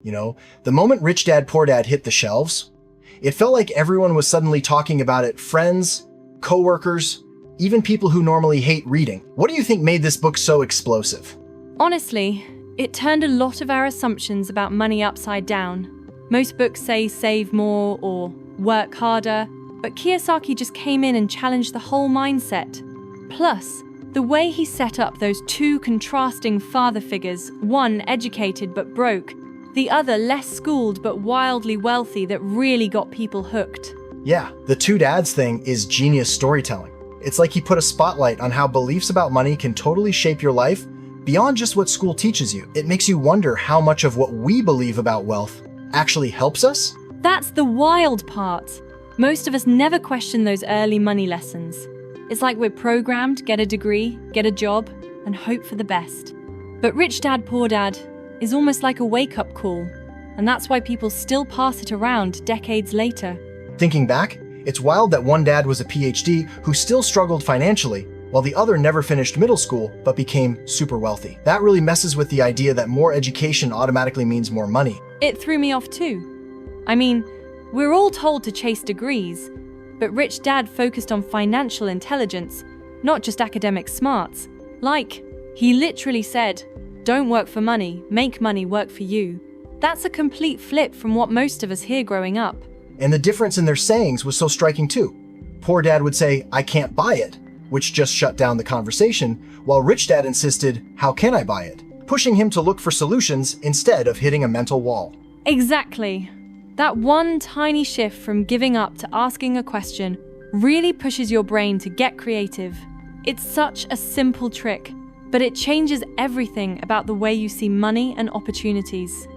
You know, the moment Rich Dad Poor Dad hit the shelves, it felt like everyone was suddenly talking about it. Friends, coworkers, even people who normally hate reading. What do you think made this book so explosive? Honestly, it turned a lot of our assumptions about money upside down. Most books say save more or work harder, but Kiyosaki just came in and challenged the whole mindset. Plus, the way he set up those two contrasting father figures, one educated but broke, the other less schooled but wildly wealthy, that really got people hooked. Yeah, the two dads thing is genius storytelling. It's like he put a spotlight on how beliefs about money can totally shape your life beyond just what school teaches you. It makes you wonder how much of what we believe about wealth actually helps us. That's the wild part. Most of us never question those early money lessons. It's like we're programmed, get a degree, get a job, and hope for the best. But Rich Dad Poor Dad is almost like a wake-up call, and that's why people still pass it around decades later. Thinking back, it's wild that one dad was a PhD who still struggled financially, while the other never finished middle school but became super wealthy. That really messes with the idea that more education automatically means more money. It threw me off too. I mean, we're all told to chase degrees, but Rich Dad focused on financial intelligence, not just academic smarts. Like, he literally said, "Don't work for money, make money work for you." That's a complete flip from what most of us hear growing up. And the difference in their sayings was so striking too. Poor Dad would say, "I can't buy it," which just shut down the conversation, while Rich Dad insisted, "How can I buy it?" pushing him to look for solutions instead of hitting a mental wall. Exactly. That one tiny shift from giving up to asking a question really pushes your brain to get creative. It's such a simple trick, but it changes everything about the way you see money and opportunities.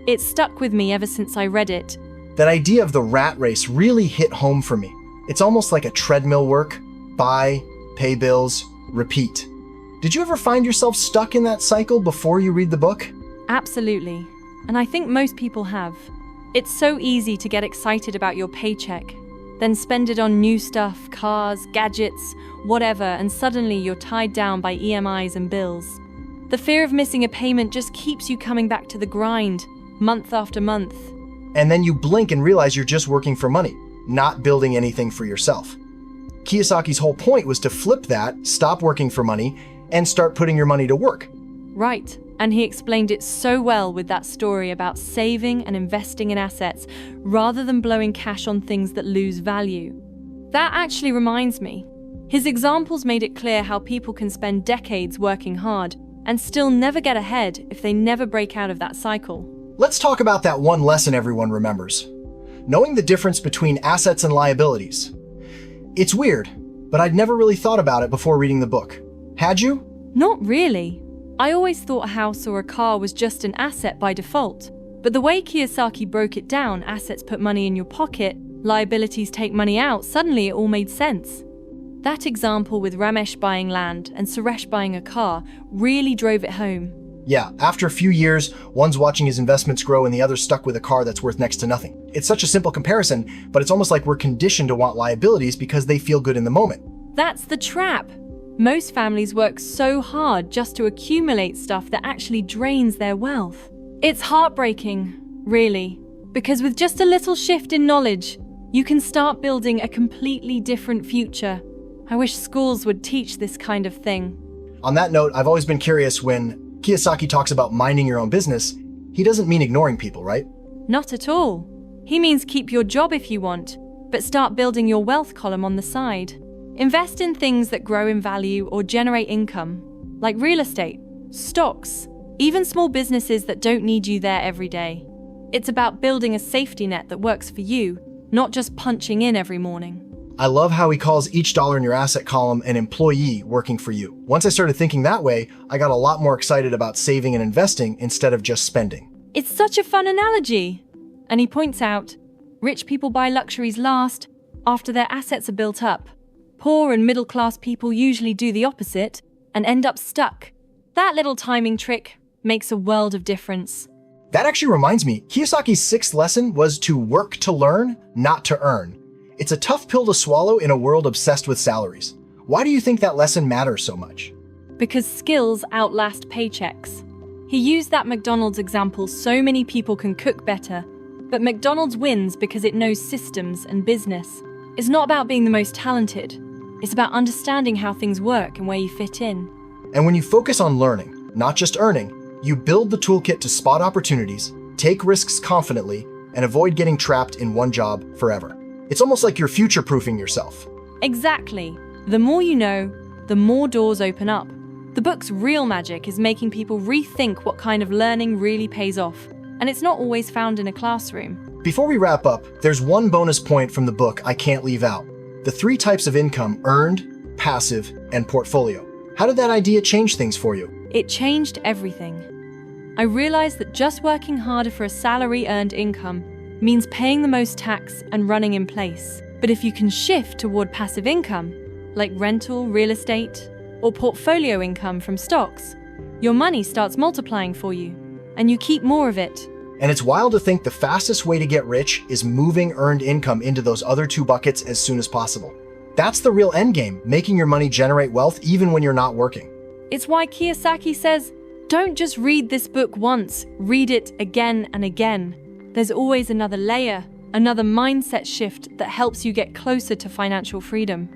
It's stuck with me ever since I read it. That idea of the rat race really hit home for me. It's almost like a treadmill work. Buy, pay bills, repeat. Did you ever find yourself stuck in that cycle before you read the book? Absolutely. And I think most people have. It's so easy to get excited about your paycheck, then spend it on new stuff, cars, gadgets, whatever, and suddenly you're tied down by EMIs and bills. The fear of missing a payment just keeps you coming back to the grind, month after month. And then you blink and realize you're just working for money, not building anything for yourself. Kiyosaki's whole point was to flip that, stop working for money, and start putting your money to work. Right, and he explained it so well with that story about saving and investing in assets rather than blowing cash on things that lose value. That actually reminds me. His examples made it clear how people can spend decades working hard and still never get ahead if they never break out of that cycle. Let's talk about that one lesson everyone remembers. Knowing the difference between assets and liabilities. It's weird, but I'd never really thought about it before reading the book. Had you? Not really. I always thought a house or a car was just an asset by default. But the way Kiyosaki broke it down, assets put money in your pocket, liabilities take money out, suddenly it all made sense. That example with Ramesh buying land and Suresh buying a car really drove it home. Yeah, after a few years, one's watching his investments grow and the other's stuck with a car that's worth next to nothing. It's such a simple comparison, but it's almost like we're conditioned to want liabilities because they feel good in the moment. That's the trap. Most families work so hard just to accumulate stuff that actually drains their wealth. It's heartbreaking, really, because with just a little shift in knowledge, you can start building a completely different future. I wish schools would teach this kind of thing. On that note, I've always been curious when Kiyosaki talks about minding your own business, he doesn't mean ignoring people, right? Not at all. He means keep your job if you want, but start building your wealth column on the side. Invest in things that grow in value or generate income, like real estate, stocks, even small businesses that don't need you there every day. It's about building a safety net that works for you, not just punching in every morning. I love how he calls each dollar in your asset column an employee working for you. Once I started thinking that way, I got a lot more excited about saving and investing instead of just spending. It's such a fun analogy. And he points out, rich people buy luxuries last, after their assets are built up. Poor and middle-class people usually do the opposite and end up stuck. That little timing trick makes a world of difference. That actually reminds me, Kiyosaki's sixth lesson was to work to learn, not to earn. It's a tough pill to swallow in a world obsessed with salaries. Why do you think that lesson matters so much? Because skills outlast paychecks. He used that McDonald's example so many people can cook better, but McDonald's wins because it knows systems and business. It's not about being the most talented. It's about understanding how things work and where you fit in. And when you focus on learning, not just earning, you build the toolkit to spot opportunities, take risks confidently, and avoid getting trapped in one job forever. It's almost like you're future-proofing yourself. Exactly. The more you know, the more doors open up. The book's real magic is making people rethink what kind of learning really pays off, and it's not always found in a classroom. Before we wrap up, there's one bonus point from the book I can't leave out. The 3 types of income: earned, passive, and portfolio. How did that idea change things for you? It changed everything. I realized that just working harder for a salary-earned income means paying the most tax and running in place. But if you can shift toward passive income, like rental, real estate, or portfolio income from stocks, your money starts multiplying for you, and you keep more of it. And it's wild to think the fastest way to get rich is moving earned income into those other 2 buckets as soon as possible. That's the real end game, making your money generate wealth even when you're not working. It's why Kiyosaki says, don't just read this book once, read it again and again. There's always another layer, another mindset shift that helps you get closer to financial freedom.